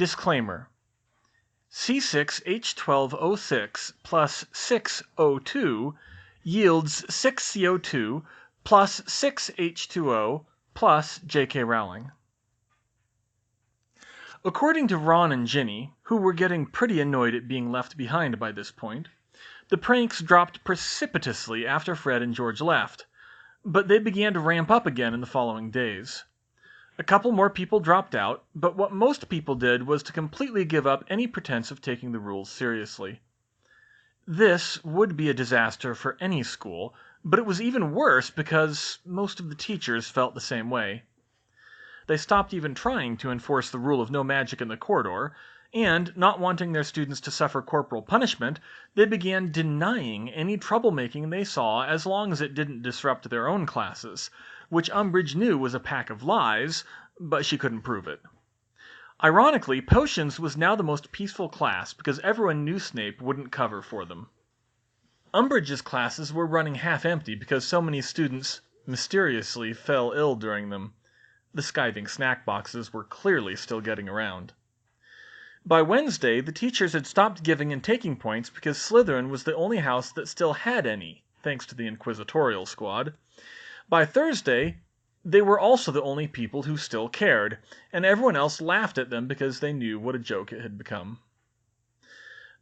Disclaimer. C6H12O6 plus 6O2 yields 6CO2 plus 6H2O plus J.K. Rowling. According to Ron and Ginny, who were getting pretty annoyed at being left behind by this point, the pranks dropped precipitously after Fred and George left, but they began to ramp up again in the following days. A couple more people dropped out, but what most people did was to completely give up any pretense of taking the rules seriously. This would be a disaster for any school, but it was even worse because most of the teachers felt the same way. They stopped even trying to enforce the rule of no magic in the corridor, and, not wanting their students to suffer corporal punishment, they began denying any troublemaking they saw as long as it didn't disrupt their own classes, which Umbridge knew was a pack of lies, but she couldn't prove it. Ironically, Potions was now the most peaceful class because everyone knew Snape wouldn't cover for them. Umbridge's classes were running half empty because so many students mysteriously fell ill during them. The skiving snack boxes were clearly still getting around. By Wednesday, the teachers had stopped giving and taking points because Slytherin was the only house that still had any, thanks to the Inquisitorial Squad. By Thursday, they were also the only people who still cared, and everyone else laughed at them because they knew what a joke it had become.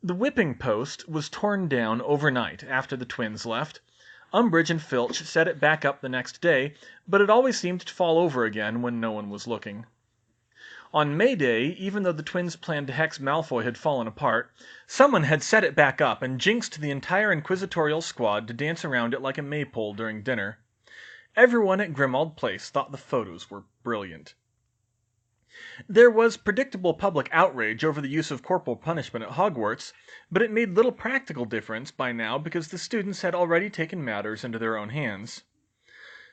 The whipping post was torn down overnight after the twins left. Umbridge and Filch set it back up the next day, but it always seemed to fall over again when no one was looking. On May Day, even though the twins' plan to hex Malfoy had fallen apart, someone had set it back up and jinxed the entire Inquisitorial Squad to dance around it like a maypole during dinner. Everyone at Grimmauld Place thought the photos were brilliant. There was predictable public outrage over the use of corporal punishment at Hogwarts, but it made little practical difference by now because the students had already taken matters into their own hands.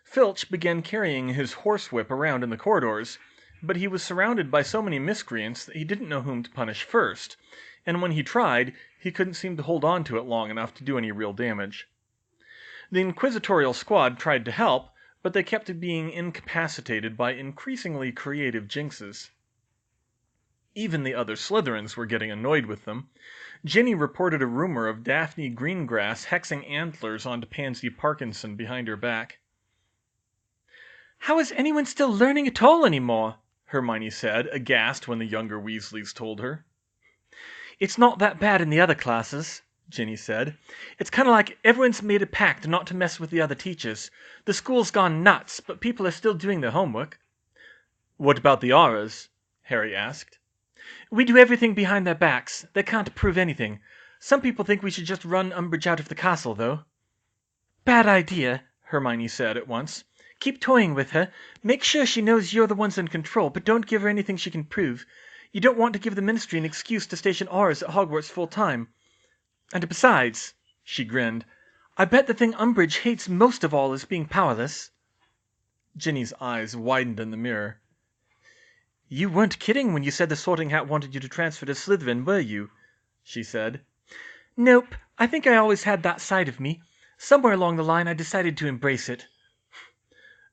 Filch began carrying his horsewhip around in the corridors, but he was surrounded by so many miscreants that he didn't know whom to punish first, and when he tried, he couldn't seem to hold on to it long enough to do any real damage. The Inquisitorial Squad tried to help, but they kept being incapacitated by increasingly creative jinxes. Even the other Slytherins were getting annoyed with them. Ginny reported a rumor of Daphne Greengrass hexing antlers onto Pansy Parkinson behind her back. "How is anyone still learning at all anymore?" Hermione said, aghast when the younger Weasleys told her. "It's not that bad in the other classes," Ginny said. "It's kind of like everyone's made a pact not to mess with the other teachers. The school's gone nuts, but people are still doing their homework." "What about the Auras?" Harry asked. "We do everything behind their backs. They can't prove anything. Some people think we should just run Umbridge out of the castle, though." "Bad idea," Hermione said at once. "Keep toying with her. Make sure she knows you're the ones in control, but don't give her anything she can prove. You don't want to give the Ministry an excuse to station Auras at Hogwarts full time. And besides," she grinned, "I bet the thing Umbridge hates most of all is being powerless." Ginny's eyes widened in the mirror. "You weren't kidding when you said the Sorting Hat wanted you to transfer to Slytherin, were you?" she said. "Nope. I think I always had that side of me. Somewhere along the line I decided to embrace it."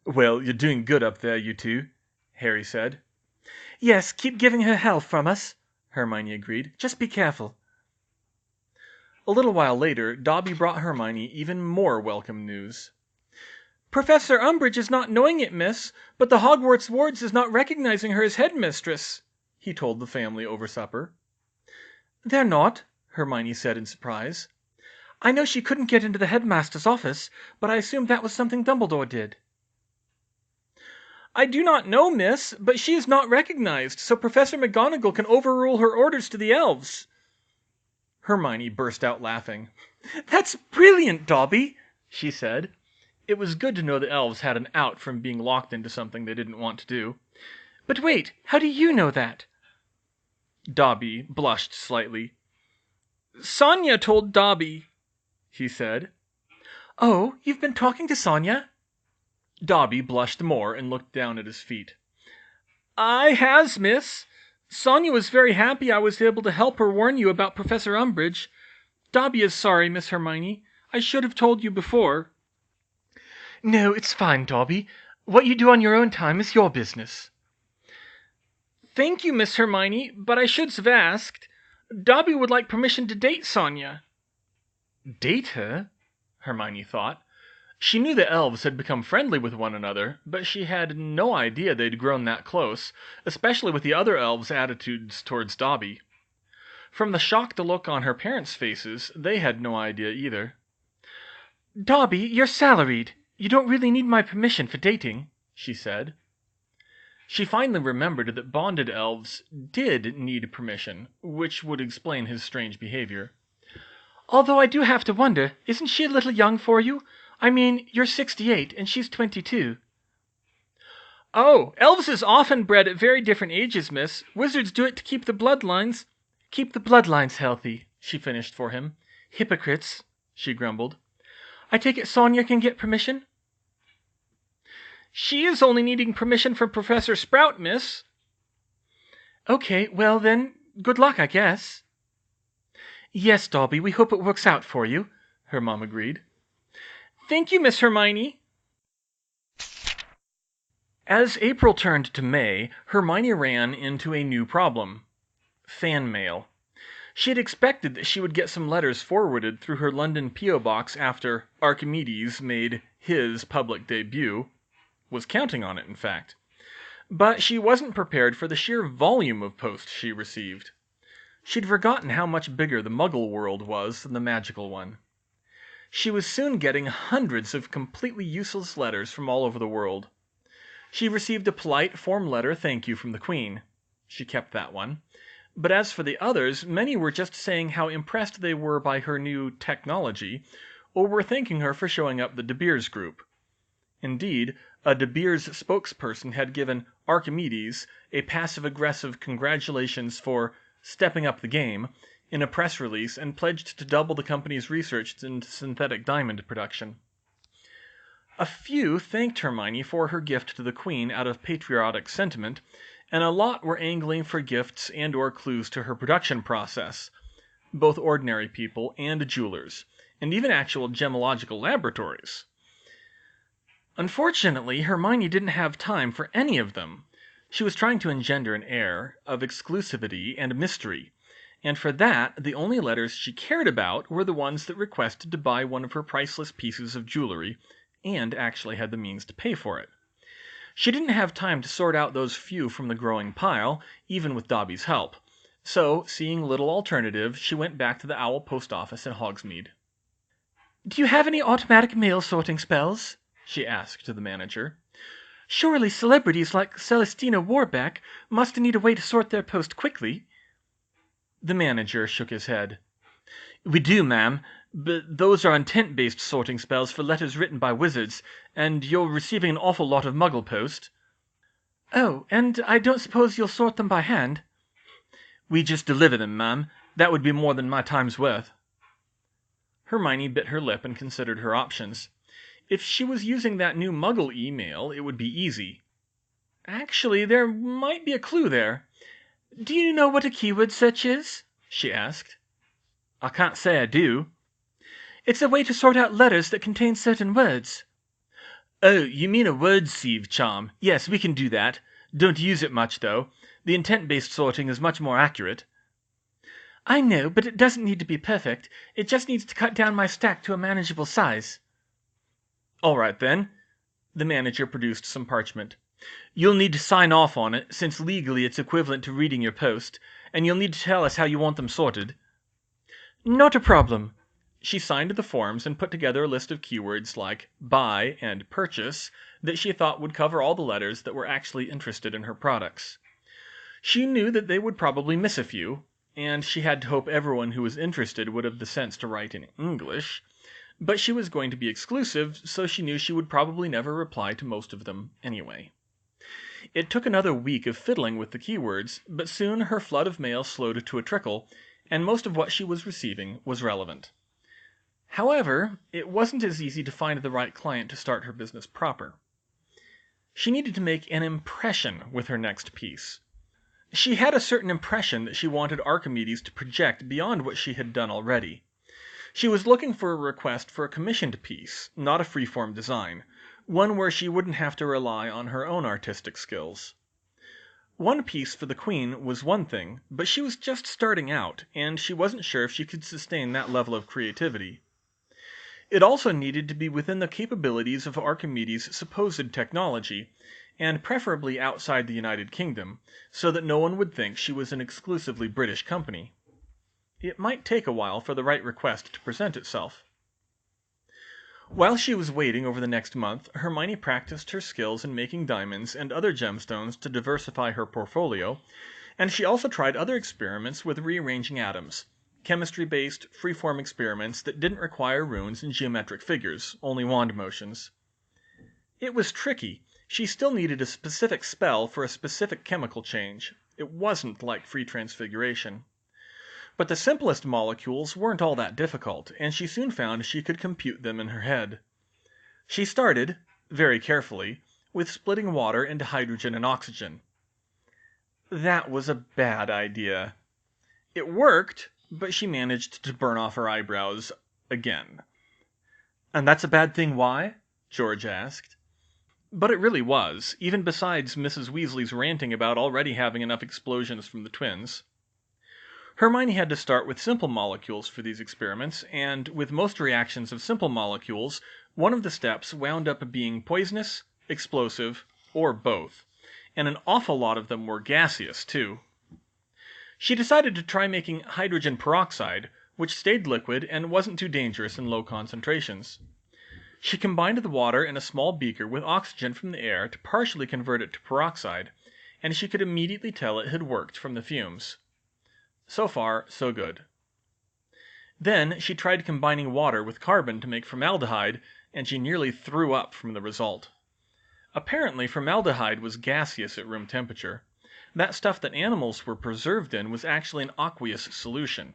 "Well, you're doing good up there, you two," Harry said. "Yes, keep giving her hell from us," Hermione agreed. "Just be careful." A little while later, Dobby brought Hermione even more welcome news. "Professor Umbridge is not knowing it, miss, but the Hogwarts wards is not recognizing her as headmistress," he told the family over supper. "They're not?" Hermione said in surprise. "I know she couldn't get into the headmaster's office, but I assumed that was something Dumbledore did." "I do not know, miss, but she is not recognized, so Professor McGonagall can overrule her orders to the elves." Hermione burst out laughing. "That's brilliant, Dobby," she said. It was good to know the elves had an out from being locked into something they didn't want to do. "But wait, how do you know that?" Dobby blushed slightly. "Sonia told Dobby," he said. "Oh, you've been talking to Sonia?" Dobby blushed more and looked down at his feet. "I has, miss. Sonia was very happy I was able to help her warn you about Professor Umbridge. Dobby is sorry, Miss Hermione. I should have told you before." "No, it's fine, Dobby. What you do on your own time is your business." Thank you, Miss Hermione, but I should have asked. Dobby would like permission to date Sonia. Date her? Hermione thought. She knew the elves had become friendly with one another, but she had no idea they'd grown that close, especially with the other elves' attitudes towards Dobby. From the shocked look on her parents' faces, they had no idea either. Dobby, you're salaried. You don't really need my permission for dating, she said. She finally remembered that bonded elves did need permission, which would explain his strange behavior. Although I do have to wonder, isn't she a little young for you? I mean, you're 68 and she's 22. Oh, elves is often bred at very different ages, miss. Wizards do it to keep the bloodlines healthy, she finished for him. Hypocrites, she grumbled. I take it Sonia can get permission? She is only needing permission from Professor Sprout, miss. Okay, well then, good luck, I guess. Yes, Dobby, we hope it works out for you, her mom agreed. Thank you, Miss Hermione. As April turned to May, Hermione ran into a new problem. Fan mail. She had expected that she would get some letters forwarded through her London P.O. box after Archimedes made his public debut. Was counting on it, in fact. But she wasn't prepared for the sheer volume of post she received. She'd forgotten how much bigger the Muggle world was than the magical one. She was soon getting hundreds of completely useless letters from all over the world. She received a polite form letter thank you from the Queen. She kept that one. But as for the others, many were just saying how impressed they were by her new technology, or were thanking her for showing up the De Beers group. Indeed, a De Beers spokesperson had given Archimedes a passive-aggressive congratulations for stepping up the game in a press release and pledged to double the company's research into synthetic diamond production. A few thanked Hermione for her gift to the Queen out of patriotic sentiment, and a lot were angling for gifts and or clues to her production process, both ordinary people and jewelers, and even actual gemological laboratories. Unfortunately, Hermione didn't have time for any of them. She was trying to engender an air of exclusivity and mystery, and for that, the only letters she cared about were the ones that requested to buy one of her priceless pieces of jewelry, and actually had the means to pay for it. She didn't have time to sort out those few from the growing pile, even with Dobby's help. So, seeing little alternative, she went back to the Owl post office in Hogsmeade. Do you have any automatic mail sorting spells? She asked the manager. Surely celebrities like Celestina Warbeck must need a way to sort their post quickly. The manager shook his head. We do, ma'am, but those are intent-based sorting spells for letters written by wizards, and you're receiving an awful lot of Muggle post. Oh, and I don't suppose you'll sort them by hand? We just deliver them, ma'am. That would be more than my time's worth. Hermione bit her lip and considered her options. If she was using that new Muggle email, it would be easy. Actually, there might be a clue there. Do you know what a keyword search is? She asked. I can't say I do. It's a way to sort out letters that contain certain words. Oh, you mean a word sieve charm. Yes, we can do that. Don't use it much, though. The intent-based sorting is much more accurate. I know, but it doesn't need to be perfect. It just needs to cut down my stack to a manageable size. All right, then. The manager produced some parchment. You'll need to sign off on it, since legally it's equivalent to reading your post, and you'll need to tell us how you want them sorted. Not a problem. She signed the forms and put together a list of keywords like buy and purchase that she thought would cover all the letters that were actually interested in her products. She knew that they would probably miss a few, and she had to hope everyone who was interested would have the sense to write in English, but she was going to be exclusive, so she knew she would probably never reply to most of them anyway. It took another week of fiddling with the keywords, but soon her flood of mail slowed to a trickle, and most of what she was receiving was relevant. However, it wasn't as easy to find the right client to start her business proper. She needed to make an impression with her next piece. She had a certain impression that she wanted Archimedes to project beyond what she had done already. She was looking for a request for a commissioned piece, not a freeform design, one where she wouldn't have to rely on her own artistic skills. One piece for the queen was one thing, but she was just starting out, and she wasn't sure if she could sustain that level of creativity. It also needed to be within the capabilities of Archimedes' supposed technology, and preferably outside the United Kingdom, so that no one would think she was an exclusively British company. It might take a while for the right request to present itself. While she was waiting over the next month, Hermione practiced her skills in making diamonds and other gemstones to diversify her portfolio, and she also tried other experiments with rearranging atoms, chemistry-based, free-form experiments that didn't require runes and geometric figures, only wand motions. It was tricky. She still needed a specific spell for a specific chemical change. It wasn't like free transfiguration. But the simplest molecules weren't all that difficult, and she soon found she could compute them in her head. She started, very carefully, with splitting water into hydrogen and oxygen. That was a bad idea. It worked, but she managed to burn off her eyebrows again. "And that's a bad thing, why?" George asked. But it really was, even besides Mrs. Weasley's ranting about already having enough explosions from the twins. Hermione had to start with simple molecules for these experiments, and with most reactions of simple molecules, one of the steps wound up being poisonous, explosive, or both. And an awful lot of them were gaseous, too. She decided to try making hydrogen peroxide, which stayed liquid and wasn't too dangerous in low concentrations. She combined the water in a small beaker with oxygen from the air to partially convert it to peroxide, and she could immediately tell it had worked from the fumes. So far, so good. Then she tried combining water with carbon to make formaldehyde, and she nearly threw up from the result. Apparently, formaldehyde was gaseous at room temperature. That stuff that animals were preserved in was actually an aqueous solution.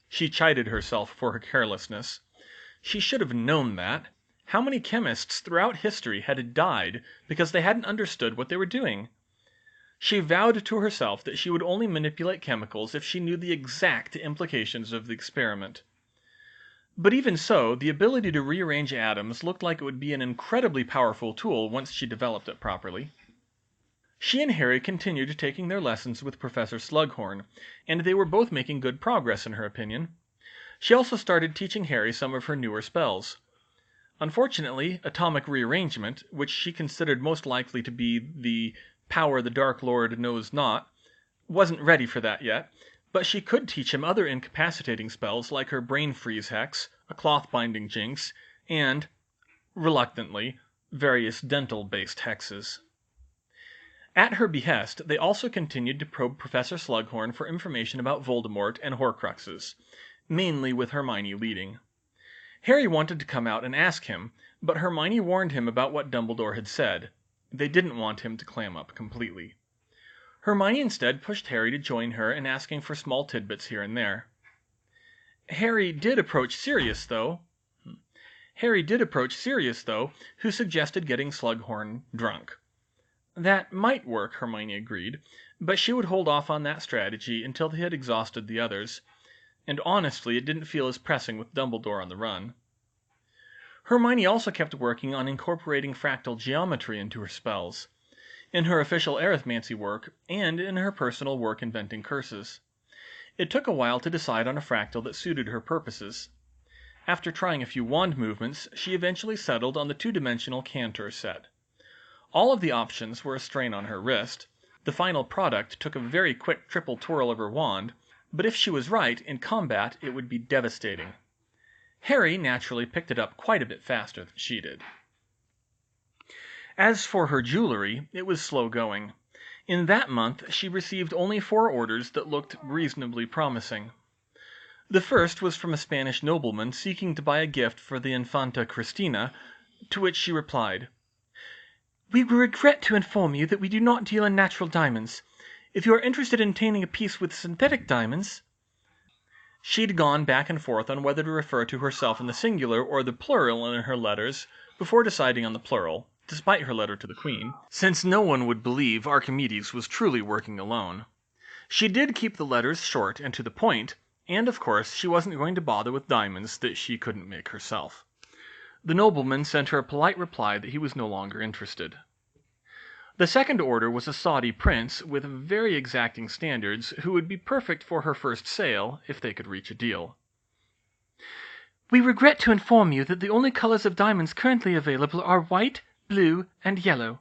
She chided herself for her carelessness. She should have known that. How many chemists throughout history had died because they hadn't understood what they were doing? She vowed to herself that she would only manipulate chemicals if she knew the exact implications of the experiment. But even so, the ability to rearrange atoms looked like it would be an incredibly powerful tool once she developed it properly. She and Harry continued taking their lessons with Professor Slughorn, and they were both making good progress in her opinion. She also started teaching Harry some of her newer spells. Unfortunately, atomic rearrangement, which she considered most likely to be the power the Dark Lord knows not, wasn't ready for that yet, but she could teach him other incapacitating spells like her brain freeze hex, a cloth binding jinx, and, reluctantly, various dental-based hexes. At her behest, they also continued to probe Professor Slughorn for information about Voldemort and Horcruxes, mainly with Hermione leading. Harry wanted to come out and ask him, but Hermione warned him about what Dumbledore had said. They didn't want him to clam up completely. Hermione instead pushed Harry to join her in asking for small tidbits here and there. Harry did approach Sirius, though, who suggested getting Slughorn drunk. That might work, Hermione agreed, but she would hold off on that strategy until they had exhausted the others. And honestly, it didn't feel as pressing with Dumbledore on the run. Hermione also kept working on incorporating fractal geometry into her spells, in her official arithmancy work, and in her personal work inventing curses. It took a while to decide on a fractal that suited her purposes. After trying a few wand movements, she eventually settled on the two-dimensional Cantor set. All of the options were a strain on her wrist. The final product took a very quick triple twirl of her wand, but if she was right, in combat it would be devastating. Harry naturally picked it up quite a bit faster than she did. As for her jewelry, it was slow going. In that month, she received only 4 orders that looked reasonably promising. The first was from a Spanish nobleman seeking to buy a gift for the Infanta Cristina, to which she replied, "We regret to inform you that we do not deal in natural diamonds. If you are interested in obtaining a piece with synthetic diamonds—" She'd gone back and forth on whether to refer to herself in the singular or the plural in her letters, before deciding on the plural, despite her letter to the Queen, since no one would believe Archimedes was truly working alone. She did keep the letters short and to the point, and of course she wasn't going to bother with diamonds that she couldn't make herself. The nobleman sent her a polite reply that he was no longer interested. The second order was a Saudi prince with very exacting standards who would be perfect for her first sale if they could reach a deal. We regret to inform you that the only colors of diamonds currently available are white, blue, and yellow.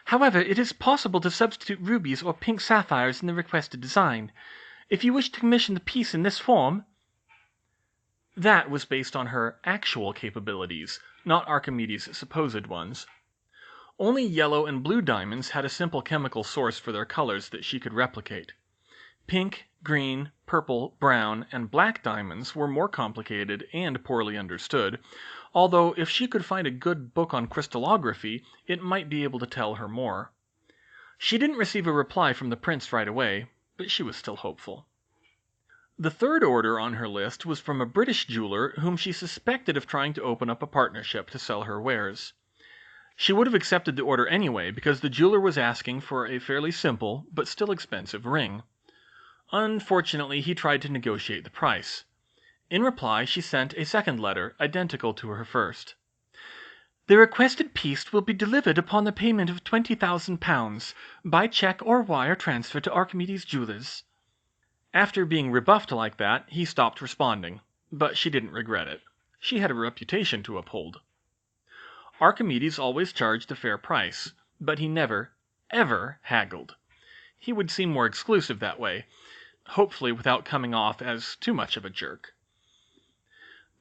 However, it is possible to substitute rubies or pink sapphires in the requested design. If you wish to commission the piece in this form... That was based on her actual capabilities, not Archimedes' supposed ones. Only yellow and blue diamonds had a simple chemical source for their colors that she could replicate. Pink, green, purple, brown, and black diamonds were more complicated and poorly understood, although if she could find a good book on crystallography, it might be able to tell her more. She didn't receive a reply from the prince right away, but she was still hopeful. The third order on her list was from a British jeweler whom she suspected of trying to open up a partnership to sell her wares. She would have accepted the order anyway because the jeweler was asking for a fairly simple but still expensive ring. Unfortunately, he tried to negotiate the price. In reply, she sent a second letter, identical to her first. The requested piece will be delivered upon the payment of £20,000 by check or wire transfer to Archimedes Jewelers. After being rebuffed like that, he stopped responding, but she didn't regret it. She had a reputation to uphold. Archimedes always charged a fair price, but he never, ever haggled. He would seem more exclusive that way, hopefully without coming off as too much of a jerk.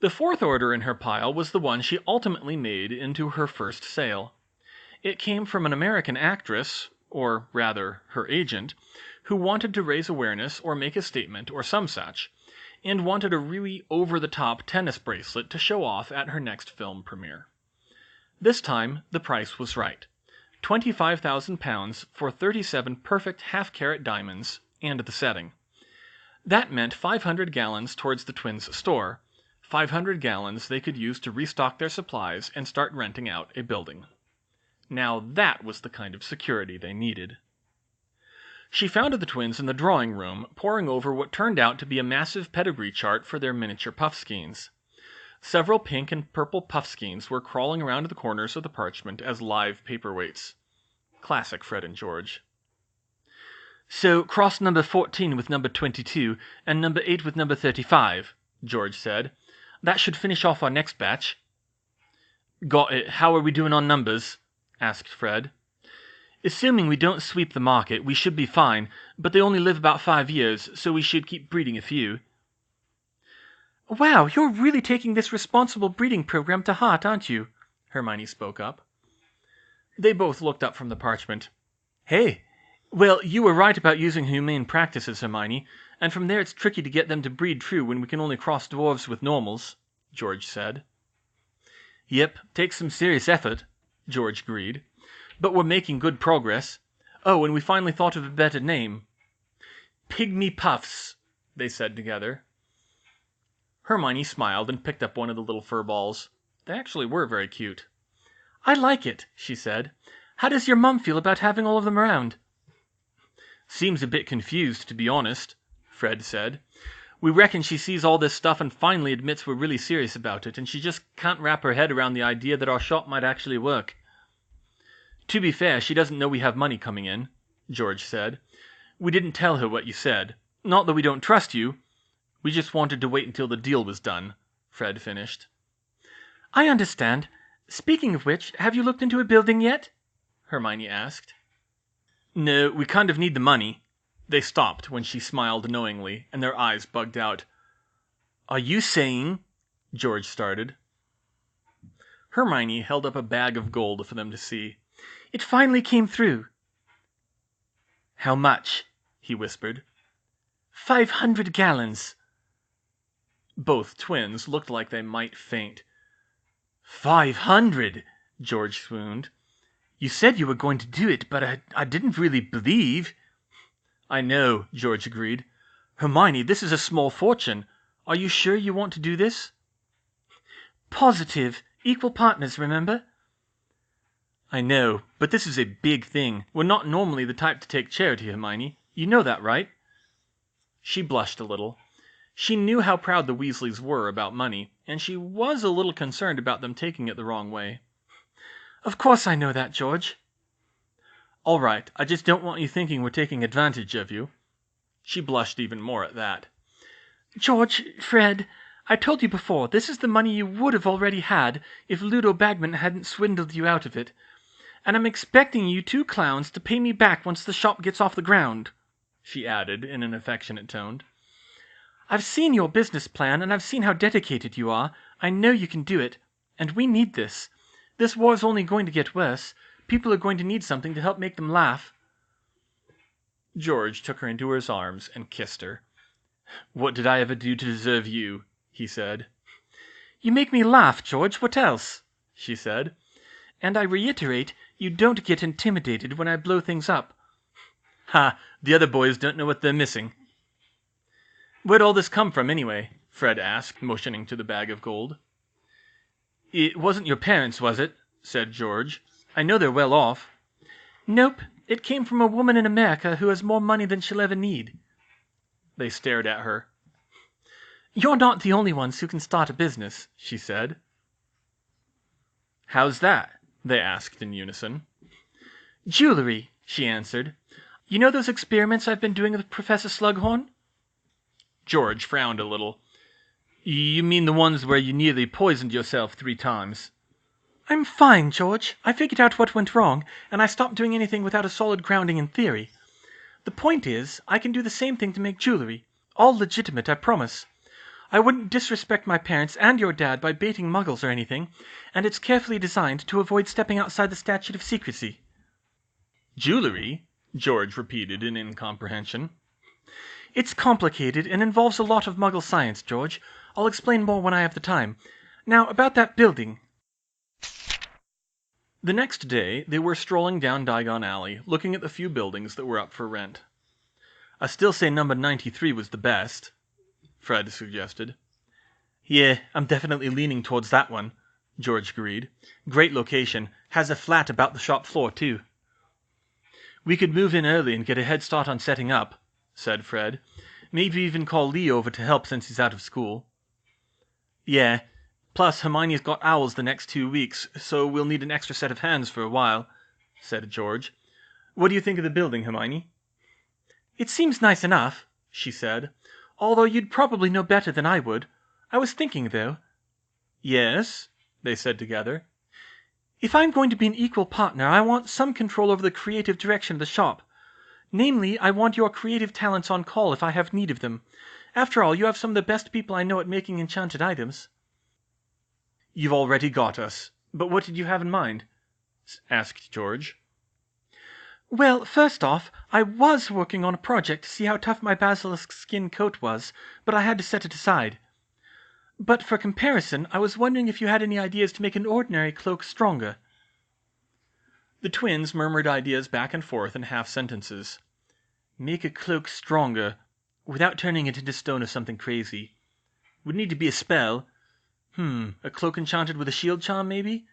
The fourth order in her pile was the one she ultimately made into her first sale. It came from an American actress, or rather her agent, who wanted to raise awareness or make a statement or some such, and wanted a really over-the-top tennis bracelet to show off at her next film premiere. This time, the price was right. £25,000 for 37 perfect half-carat diamonds and the setting. That meant 500 gallons towards the twins' store, 500 gallons they could use to restock their supplies and start renting out a building. Now that was the kind of security they needed. She found the twins in the drawing room, poring over what turned out to be a massive pedigree chart for their miniature puffskeins. Several pink and purple puffskeins were crawling around the corners of the parchment as live paperweights. Classic Fred and George. So cross number 14 with number 22, and number 8 with number 35, George said. That should finish off our next batch. Got it. How are we doing on numbers? Asked Fred. Assuming we don't sweep the market, we should be fine, but they only live about 5 years, so we should keep breeding a few. Wow, you're really taking this responsible breeding program to heart, aren't you? Hermione spoke up. They both looked up from the parchment. Hey, well, you were right about using humane practices, Hermione, and from there it's tricky to get them to breed true when we can only cross dwarves with normals, George said. Yep, takes some serious effort, George agreed. But we're making good progress. Oh, and we finally thought of a better name. Pygmy Puffs, they said together. Hermione smiled and picked up one of the little fur balls. They actually were very cute. I like it, she said. How does your mum feel about having all of them around? Seems a bit confused, to be honest, Fred said. We reckon she sees all this stuff and finally admits we're really serious about it, and she just can't wrap her head around the idea that our shop might actually work. To be fair, she doesn't know we have money coming in, George said. We didn't tell her what you said. Not that we don't trust you. We just wanted to wait until the deal was done, Fred finished. I understand. Speaking of which, have you looked into a building yet? Hermione asked. No, we kind of need the money. They stopped when she smiled knowingly, and their eyes bugged out. Are you saying... George started. Hermione held up a bag of gold for them to see. It finally came through. How much? He whispered. 500 gallons. Both twins looked like they might faint. 500! George swooned. You said you were going to do it, but I didn't really believe... I know, George agreed. Hermione, this is a small fortune. Are you sure you want to do this? Positive. Equal partners, remember? I know, but this is a big thing. We're not normally the type to take charity, Hermione. You know that, right? She blushed a little. She knew how proud the Weasleys were about money, and she was a little concerned about them taking it the wrong way. Of course I know that, George. All right, I just don't want you thinking we're taking advantage of you." She blushed even more at that. George, Fred, I told you before, this is the money you would have already had if Ludo Bagman hadn't swindled you out of it. And I'm expecting you two clowns to pay me back once the shop gets off the ground," she added in an affectionate tone. "I've seen your business plan, and I've seen how dedicated you are. I know you can do it. And we need this. This war's only going to get worse. People are going to need something to help make them laugh." George took her into his arms and kissed her. "What did I ever do to deserve you?" he said. "You make me laugh, George. What else?" she said. "And I reiterate, you don't get intimidated when I blow things up." "Ha! The other boys don't know what they're missing." "Where'd all this come from, anyway?" Fred asked, motioning to the bag of gold. "It wasn't your parents', was it?" said George. "I know they're well off." "Nope. It came from a woman in America who has more money than she'll ever need." They stared at her. "You're not the only ones who can start a business," she said. "How's that?" they asked in unison. "Jewelry," she answered. "You know those experiments I've been doing with Professor Slughorn?" George frowned a little. "You mean the ones where you nearly poisoned yourself 3 times?" "I'm fine, George. I figured out what went wrong, and I stopped doing anything without a solid grounding in theory. The point is, I can do the same thing to make jewelry. All legitimate, I promise. I wouldn't disrespect my parents and your dad by baiting muggles or anything, and it's carefully designed to avoid stepping outside the statute of secrecy." "Jewelry?" George repeated in incomprehension. "It's complicated and involves a lot of muggle science, George. I'll explain more when I have the time. Now, about that building." The next day they were strolling down Diagon Alley, looking at the few buildings that were up for rent. "I still say number 93 was the best," Fred suggested. "Yeah, I'm definitely leaning towards that one," George agreed. "Great location. Has a flat about the shop floor, too." "We could move in early and get a head start on setting up," said Fred. "Maybe even call Lee over to help since he's out of school." "Yeah. Plus, Hermione's got owls the next 2 weeks, so we'll need an extra set of hands for a while," said George. "What do you think of the building, Hermione?" "It seems nice enough," she said, "although you'd probably know better than I would. I was thinking, though." "Yes?" they said together. "If I'm going to be an equal partner, I want some control over the creative direction of the shop. Namely, I want your creative talents on call if I have need of them. After all, you have some of the best people I know at making enchanted items." "You've already got us. But what did you have in mind?" asked George. "Well, first off, I was working on a project to see how tough my basilisk skin coat was, but I had to set it aside. But for comparison, I was wondering if you had any ideas to make an ordinary cloak stronger." The twins murmured ideas back and forth in half sentences. "Make a cloak stronger, without turning it into stone or something crazy. Would need to be a spell. A cloak enchanted with a shield charm, maybe?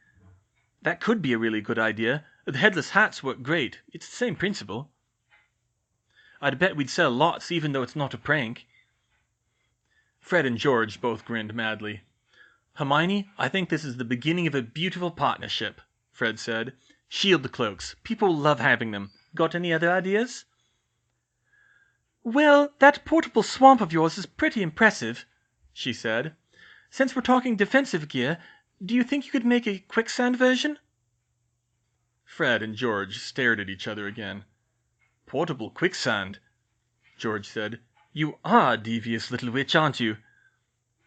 That could be a really good idea. The headless hats work great. It's the same principle. I'd bet we'd sell lots even though it's not a prank." Fred and George both grinned madly. "Hermione, I think this is the beginning of a beautiful partnership," Fred said. "Shield cloaks. People love having them. Got any other ideas?" "Well, that portable swamp of yours is pretty impressive," she said. "Since we're talking defensive gear, do you think you could make a quicksand version?" Fred and George stared at each other again. "Portable quicksand," George said. "You are a devious little witch, aren't you?"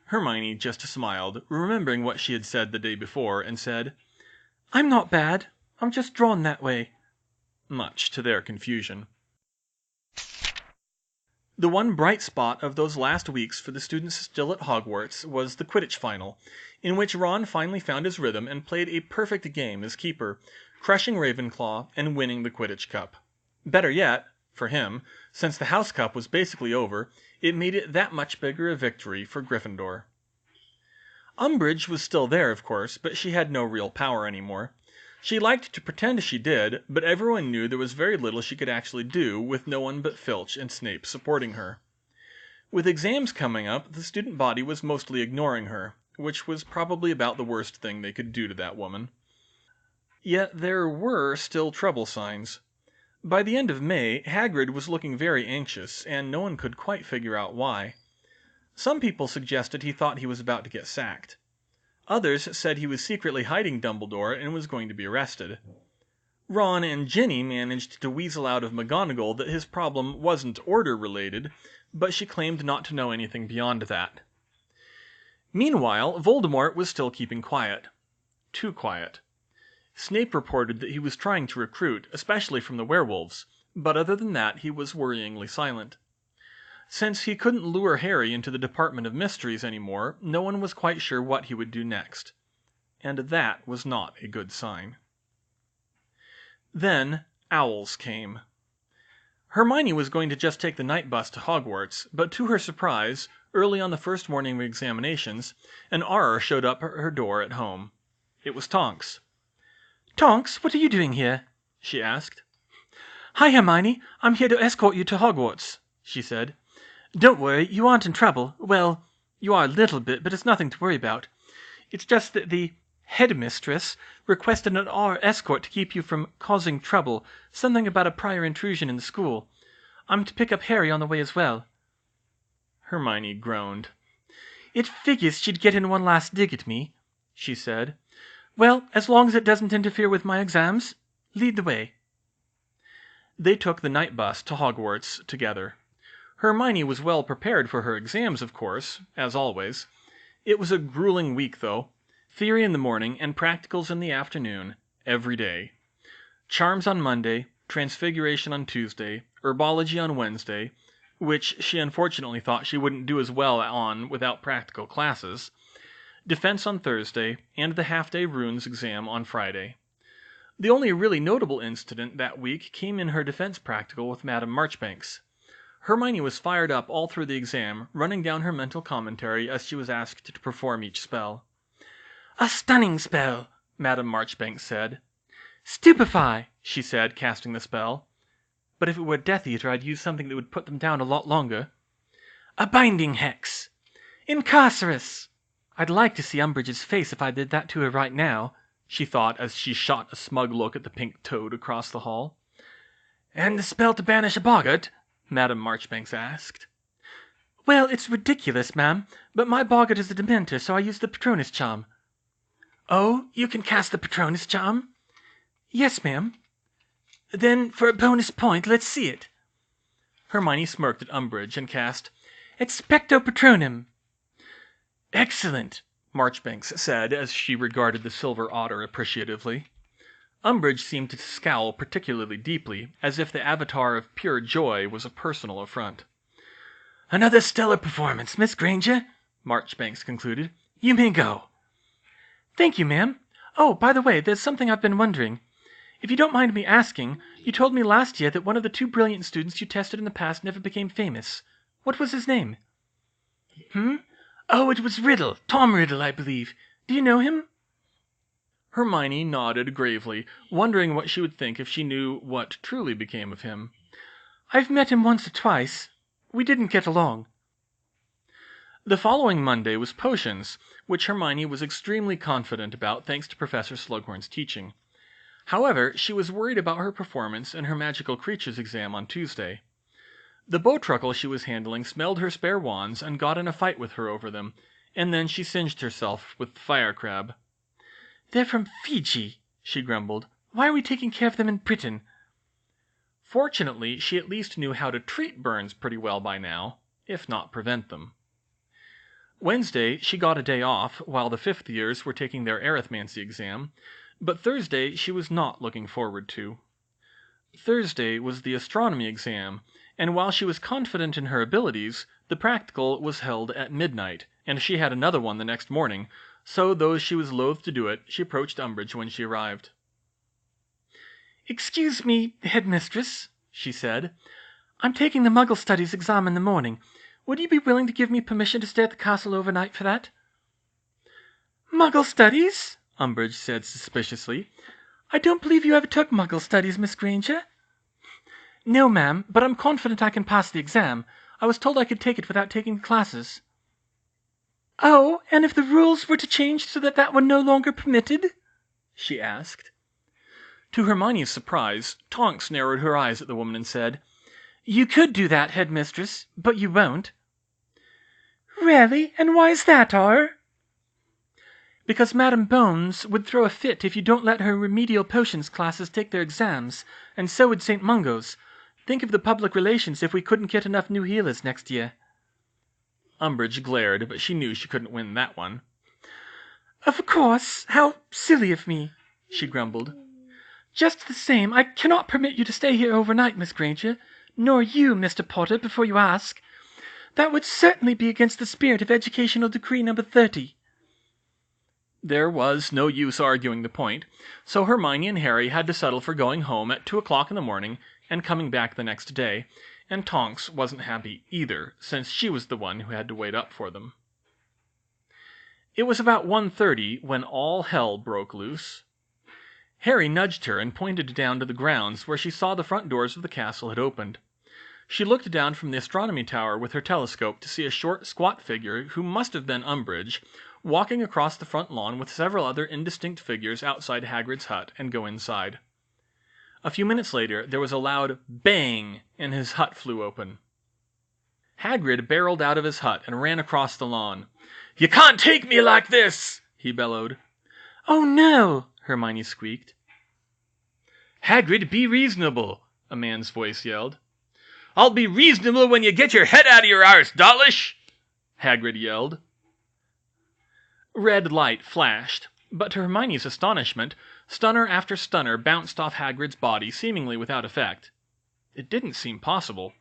Hermione just smiled, remembering what she had said the day before, and said, "I'm not bad. I'm just drawn that way," much to their confusion. The one bright spot of those last weeks for the students still at Hogwarts was the Quidditch final, in which Ron finally found his rhythm and played a perfect game as keeper, crushing Ravenclaw and winning the Quidditch Cup. Better yet, for him, since the House Cup was basically over, it made it that much bigger a victory for Gryffindor. Umbridge was still there, of course, but she had no real power anymore. She liked to pretend she did, but everyone knew there was very little she could actually do with no one but Filch and Snape supporting her. With exams coming up, the student body was mostly ignoring her, which was probably about the worst thing they could do to that woman. Yet there were still trouble signs. By the end of May, Hagrid was looking very anxious, and no one could quite figure out why. Some people suggested he thought he was about to get sacked. Others said he was secretly hiding Dumbledore and was going to be arrested. Ron and Ginny managed to weasel out of McGonagall that his problem wasn't order-related, but she claimed not to know anything beyond that. Meanwhile, Voldemort was still keeping quiet. Too quiet. Snape reported that he was trying to recruit, especially from the werewolves, but other than that he was worryingly silent. Since he couldn't lure Harry into the Department of Mysteries anymore, no one was quite sure what he would do next. And that was not a good sign. Then, owls came. Hermione was going to just take the night bus to Hogwarts, but to her surprise, early on the first morning of examinations, an Auror showed up at her door at home. It was Tonks. "Tonks, what are you doing here?" she asked. "Hi, Hermione. I'm here to escort you to Hogwarts," she said. "Don't worry, you aren't in trouble. Well, you are a little bit, but it's nothing to worry about. It's just that the headmistress requested an Auror escort to keep you from causing trouble, something about a prior intrusion in the school. I'm to pick up Harry on the way as well." Hermione groaned. "It figures she'd get in one last dig at me," she said. "Well, as long as it doesn't interfere with my exams, lead the way." They took the night bus to Hogwarts together. Hermione was well prepared for her exams, of course, as always. It was a grueling week, though. Theory in the morning and practicals in the afternoon, every day. Charms on Monday, Transfiguration on Tuesday, Herbology on Wednesday, which she unfortunately thought she wouldn't do as well on without practical classes, Defense on Thursday, and the half-day Runes exam on Friday. The only really notable incident that week came in her defense practical with Madame Marchbanks. Hermione was fired up all through the exam, running down her mental commentary as she was asked to perform each spell. "A stunning spell," Madame Marchbanks said. "Stupefy," she said, casting the spell. "But if it were Death Eater, I'd use something that would put them down a lot longer." "A binding hex." "Incarcerus." "I'd like to see Umbridge's face if I did that to her right now," she thought as she shot a smug look at the pink toad across the hall. "And the spell to banish a boggart?" Madame Marchbanks asked. "Well, it's ridiculous, ma'am, but my boggart is a Dementor, so I use the Patronus charm." "Oh, you can cast the Patronus charm?" "Yes, ma'am." "Then, for a bonus point, let's see it." Hermione smirked at Umbridge and cast Expecto Patronum. "Excellent," Marchbanks said as she regarded the silver otter appreciatively. Umbridge seemed to scowl particularly deeply, as if the avatar of pure joy was a personal affront. "Another stellar performance, Miss Granger," Marchbanks concluded. "You may go." "Thank you, ma'am. Oh, by the way, there's something I've been wondering. If you don't mind me asking, you told me last year that one of the 2 brilliant students you tested in the past never became famous. What was his name?" "Oh, it was Riddle. Tom Riddle, I believe. Do you know him?" Hermione nodded gravely, wondering what she would think if she knew what truly became of him. "I've met him once or twice. We didn't get along." The following Monday was Potions, which Hermione was extremely confident about thanks to Professor Slughorn's teaching. However, she was worried about her performance in her Magical Creatures exam on Tuesday. The Bowtruckle she was handling smelled her spare wands and got in a fight with her over them, and then she singed herself with the fire crab. "They're from Fiji," she grumbled. "Why are we taking care of them in Britain?" Fortunately, she at least knew how to treat burns pretty well by now, if not prevent them. Wednesday, she got a day off while the 5th years were taking their arithmancy exam, but Thursday she was not looking forward to. Thursday was the astronomy exam, and while she was confident in her abilities, the practical was held at midnight, and she had another one the next morning, so though she was loath to do it, she approached Umbridge when she arrived. "Excuse me, headmistress," she said. "I'm taking the Muggle Studies exam in the morning. Would you be willing to give me permission to stay at the castle overnight for that?" "Muggle Studies?" Umbridge said suspiciously. "I don't believe you ever took Muggle Studies, Miss Granger." "No, ma'am, but I'm confident I can pass the exam. I was told I could take it without taking classes." "Oh, and if the rules were to change so that were no longer permitted?" she asked. To Hermione's surprise, Tonks narrowed her eyes at the woman and said, "You could do that, headmistress, but you won't." "Really? And why's that, Ar?" "Because Madam Bones would throw a fit if you don't let her remedial potions classes take their exams, and so would St. Mungo's. Think of the public relations if we couldn't get enough new healers next year." Umbridge glared, but she knew she couldn't win that one. "Of course. How silly of me," she grumbled. "Just the same, I cannot permit you to stay here overnight, Miss Granger, nor you, Mr. Potter, before you ask. That would certainly be against the spirit of Educational Decree No. 30. There was no use arguing the point, so Hermione and Harry had to settle for going home at 2 o'clock in the morning and coming back the next day, and Tonks wasn't happy either, since she was the one who had to wait up for them. It was about 1:30 when all hell broke loose. Harry nudged her and pointed down to the grounds where she saw the front doors of the castle had opened. She looked down from the astronomy tower with her telescope to see a short, squat figure, who must have been Umbridge, walking across the front lawn with several other indistinct figures outside Hagrid's hut, and go inside. A few minutes later there was a loud bang, and his hut flew open. Hagrid barreled out of his hut and ran across the lawn. "You can't take me like this!" he bellowed. "Oh no!" Hermione squeaked. "Hagrid, be reasonable!" a man's voice yelled. "I'll be reasonable when you get your head out of your arse, Dawlish!" Hagrid yelled. Red light flashed, but to Hermione's astonishment, stunner after stunner bounced off Hagrid's body seemingly without effect. It didn't seem possible.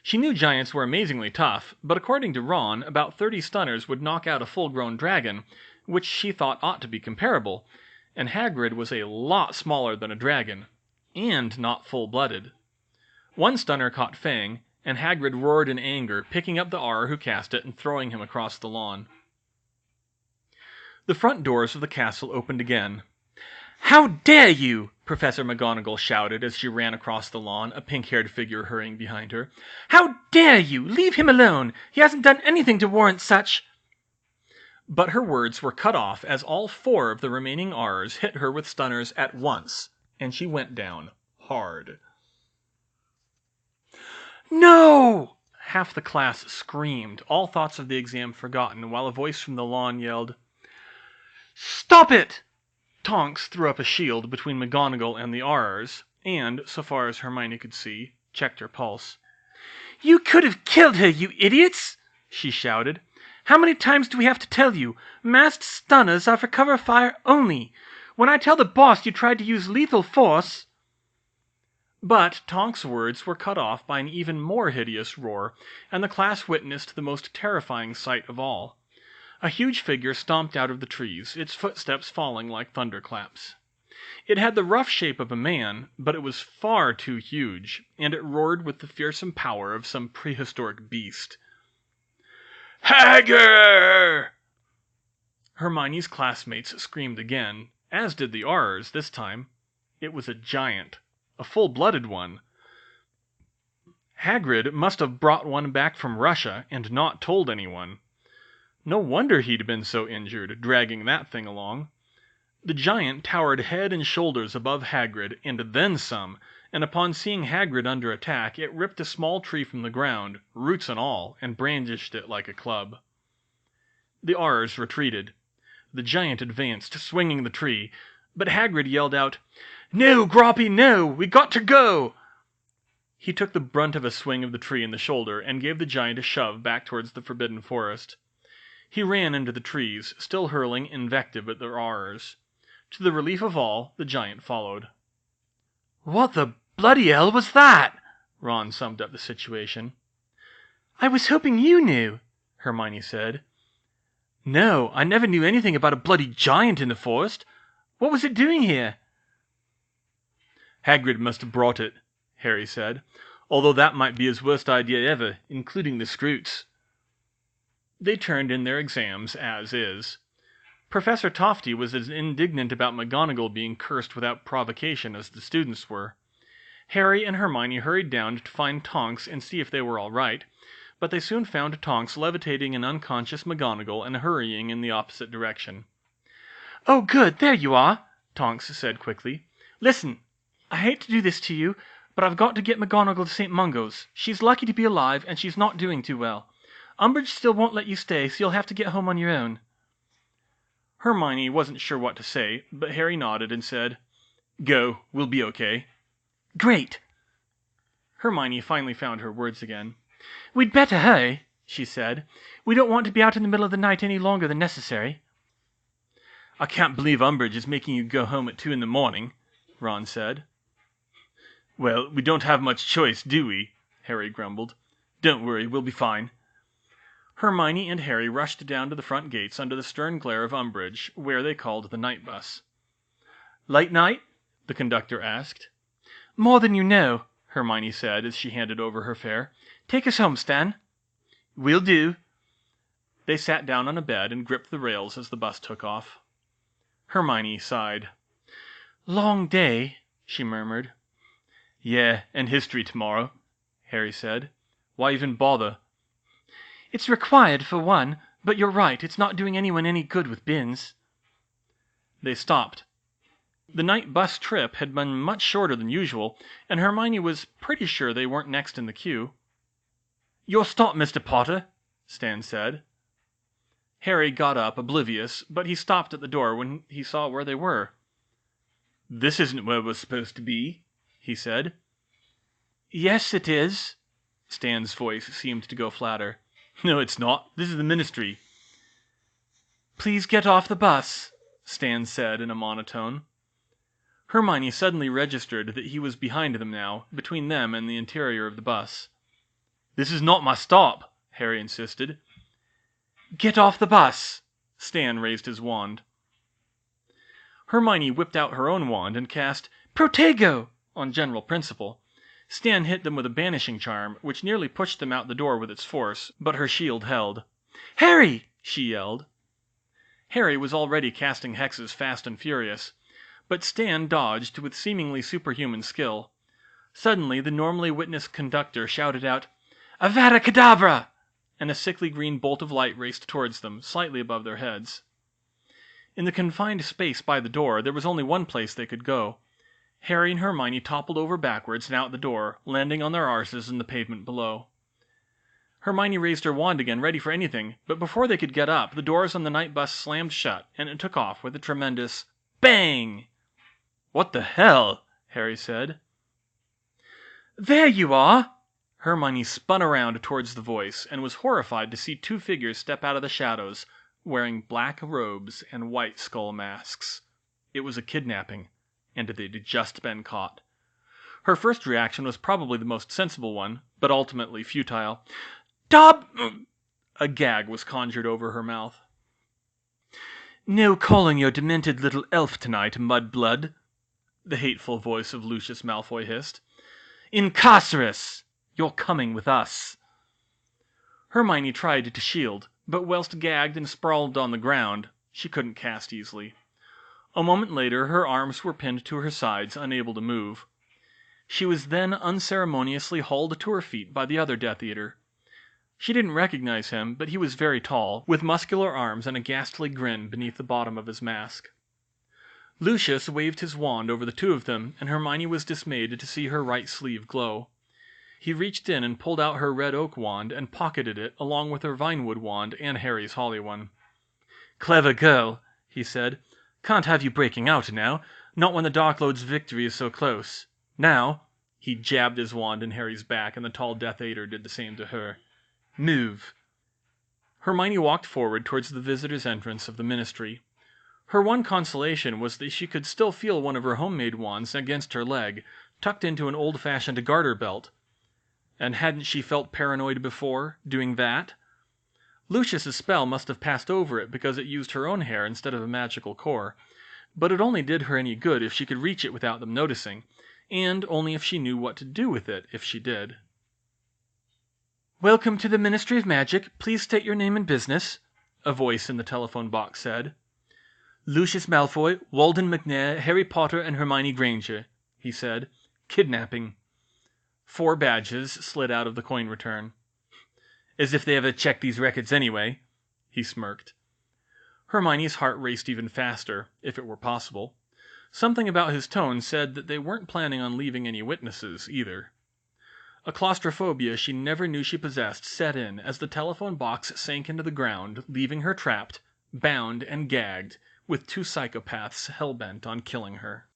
She knew giants were amazingly tough, but according to Ron, about 30 stunners would knock out a full-grown dragon, which she thought ought to be comparable, and Hagrid was a lot smaller than a dragon, and not full-blooded. One stunner caught Fang, and Hagrid roared in anger, picking up the Auror who cast it and throwing him across the lawn. The front doors of the castle opened again. "How dare you!" Professor McGonagall shouted as she ran across the lawn, a pink-haired figure hurrying behind her. "How dare you! Leave him alone! He hasn't done anything to warrant such—" But her words were cut off as all 4 of the remaining Aurors hit her with stunners at once, and she went down hard. "No!" Half the class screamed, all thoughts of the exam forgotten, while a voice from the lawn yelled, "Stop it!" Tonks threw up a shield between McGonagall and the Aurors, and, so far as Hermione could see, checked her pulse. "You could have killed her, you idiots!" she shouted. "How many times do we have to tell you? Masked stunners are for cover fire only. When I tell the boss you tried to use lethal force—" But Tonks' words were cut off by an even more hideous roar, and the class witnessed the most terrifying sight of all. A huge figure stomped out of the trees, its footsteps falling like thunderclaps. It had the rough shape of a man, but it was far too huge, and it roared with the fearsome power of some prehistoric beast. "Hagrid!" Hermione's classmates screamed again, as did the Aurors this time. It was a giant, a full-blooded one. Hagrid must have brought one back from Russia and not told anyone. No wonder he'd been so injured, dragging that thing along. The giant towered head and shoulders above Hagrid, and then some, and upon seeing Hagrid under attack, it ripped a small tree from the ground, roots and all, and brandished it like a club. The Aurors retreated. The giant advanced, swinging the tree, but Hagrid yelled out, "No, Groppy, no! We got to go!" He took the brunt of a swing of the tree in the shoulder, and gave the giant a shove back towards the Forbidden Forest. He ran into the trees, still hurling invective at the Aurors. To the relief of all, the giant followed. "What the bloody hell was that?" Ron summed up the situation. "I was hoping you knew," Hermione said. "No, I never knew anything about a bloody giant in the forest. What was it doing here?" "Hagrid must have brought it," Harry said, "although that might be his worst idea ever, including the Scroots." They turned in their exams as is. Professor Tofty was as indignant about McGonagall being cursed without provocation as the students were. Harry and Hermione hurried down to find Tonks and see if they were all right, but they soon found Tonks levitating an unconscious McGonagall and hurrying in the opposite direction. "Oh, good, there you are," Tonks said quickly. "Listen, I hate to do this to you, but I've got to get McGonagall to St. Mungo's. She's lucky to be alive, and she's not doing too well. Umbridge still won't let you stay, so you'll have to get home on your own." Hermione wasn't sure what to say, but Harry nodded and said, "Go, we'll be okay." "Great!" Hermione finally found her words again. "We'd better hurry," she said. "We don't want to be out in the middle of the night any longer than necessary." "I can't believe Umbridge is making you go home at 2 in the morning," Ron said. "Well, we don't have much choice, do we?" Harry grumbled. "Don't worry, we'll be fine." Hermione and Harry rushed down to the front gates under the stern glare of Umbridge, where they called the night bus. "Late night?" the conductor asked. "More than you know," Hermione said as she handed over her fare. "Take us home, Stan." "Will do." They sat down on a bed and gripped the rails as the bus took off. Hermione sighed. "Long day," she murmured. "Yeah, and history tomorrow," Harry said. "Why even bother?" "It's required, for one, but you're right, it's not doing anyone any good with bins." They stopped. The night bus trip had been much shorter than usual, and Hermione was pretty sure they weren't next in the queue. "Your stop, Mr. Potter," Stan said. Harry got up, oblivious, but he stopped at the door when he saw where they were. "This isn't where we're supposed to be," he said. "Yes, it is." Stan's voice seemed to go flatter. "No, it's not. This is the Ministry." "Please get off the bus," Stan said in a monotone. Hermione suddenly registered that he was behind them now, between them and the interior of the bus. "This is not my stop," Harry insisted. "Get off the bus." Stan raised his wand. Hermione whipped out her own wand and cast Protego on general principle. Stan hit them with a banishing charm, which nearly pushed them out the door with its force, but her shield held. "Harry!" she yelled. Harry was already casting hexes fast and furious, but Stan dodged with seemingly superhuman skill. Suddenly the normally witnessed conductor shouted out, "Avada Kedavra!" and a sickly green bolt of light raced towards them, slightly above their heads. In the confined space by the door, there was only one place they could go. Harry and Hermione toppled over backwards and out the door, landing on their arses in the pavement below. Hermione raised her wand again, ready for anything, but before they could get up, the doors on the night bus slammed shut, and it took off with a tremendous bang! "What the hell?" Harry said. "There you are!" Hermione spun around towards the voice, and was horrified to see 2 figures step out of the shadows, wearing black robes and white skull masks. It was a kidnapping, and they'd just been caught. Her first reaction was probably the most sensible one, but ultimately futile. "Dob—" A gag was conjured over her mouth. "No calling your demented little elf tonight, mudblood," the hateful voice of Lucius Malfoy hissed. "Incarcerus! You're coming with us." Hermione tried to shield, but whilst gagged and sprawled on the ground, she couldn't cast easily. A moment later her arms were pinned to her sides, unable to move. She was then unceremoniously hauled to her feet by the other Death Eater. She didn't recognize him, but he was very tall, with muscular arms and a ghastly grin beneath the bottom of his mask. Lucius waved his wand over the 2 of them, and Hermione was dismayed to see her right sleeve glow. He reached in and pulled out her red oak wand and pocketed it along with her vinewood wand and Harry's holly one. "Clever girl," he said. "Can't have you breaking out now, not when the Dark Lord's victory is so close. Now," he jabbed his wand in Harry's back, and the tall Death Eater did the same to her. "Move." Hermione walked forward towards the visitors' entrance of the Ministry. Her one consolation was that she could still feel one of her homemade wands against her leg, tucked into an old-fashioned garter belt. And hadn't she felt paranoid before, doing that? Lucius's spell must have passed over it because it used her own hair instead of a magical core, but it only did her any good if she could reach it without them noticing, and only if she knew what to do with it if she did. "Welcome to the Ministry of Magic. Please state your name and business," a voice in the telephone box said. "Lucius Malfoy, Walden McNair, Harry Potter, and Hermione Granger," he said. "Kidnapping." 4 badges slid out of the coin return. "As if they ever checked these records anyway," he smirked. Hermione's heart raced even faster, if it were possible. Something about his tone said that they weren't planning on leaving any witnesses, either. A claustrophobia she never knew she possessed set in as the telephone box sank into the ground, leaving her trapped, bound and gagged, with two psychopaths hell-bent on killing her.